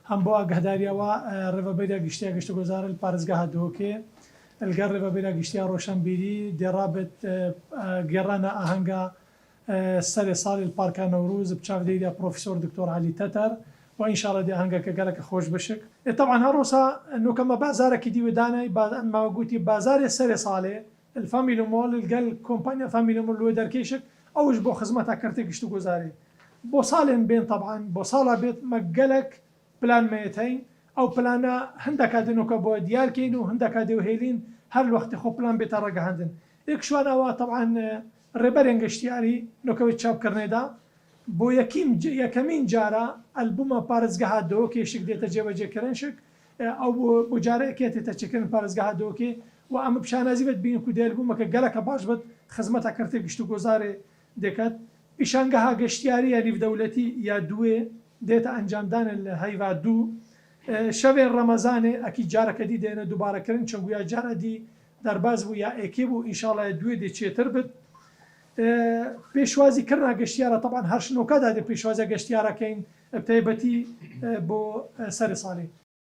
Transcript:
هم بۆ ئاگاداریەوە ڕێڤەبەرە گشتیا گەشتگۆزارە لە پارێزگاها دۆکێ لەگەڵ ڕێڤەبەرە گشتیا ڕۆشنبیری دێڕابێت گێڕانە ئاهەنگە سەرێ ساڵی پارکە نەوروز بچاودێریە پرۆفیسۆر دکتۆر علی تەتەر و ئینشاڵە دێ ئاهەنگەکە گەلەکە خۆش بشک طبعا هەڕۆسا نوکەمە بازارێکی دیوەدانای ئەمما گوتی بازارێ سەرێ ساڵێ الفاميلو مول الجل كومبانيا فاميلو مول لو دركيشك اوش بو خدمتها كرتي قشتو جوزاري بو صالين بين طبعا بو صاله بيت مقلك بلان ميتين او بلانا هندك هادنو كبو ديال كينو هندك هادو هيلين هر الوقت خو بلان بيت رجع عندن اكشوان او طبعا ريبرنج اشتياري نو كوي تشاب كرنيدا بو يكمين جارا البوما بارزغا دو كيشك ديتا جيبا جيكرنشك او بو جارا كيتي تشكن بارزغا دوكي و ئەمە پیشانازی بێت بین و دێلبوومەکە گەلەکە باش بێت خزمەتە کردی گشت و گۆزارێ دەکات پیشانگەها گەشتیاریە نیڤدەولەتی یا دوێ دێتە ئەنجامدانە لە هەیوا دوو شەوێن ڕەمەزانێ ئەکی جارەکە دی دێنە دووبارەکردن چەنگویا جارە دی دەرباز بوو یا ئێکێ بوو ئینشاڵە دوێ دێ چێتر بێت پێشوازی کردنا گەشتیارە طبعا هەر شنۆکەدا دێ پێشوازە گەشتیارەکەین تایبەتی بۆ سەرێ ساڵی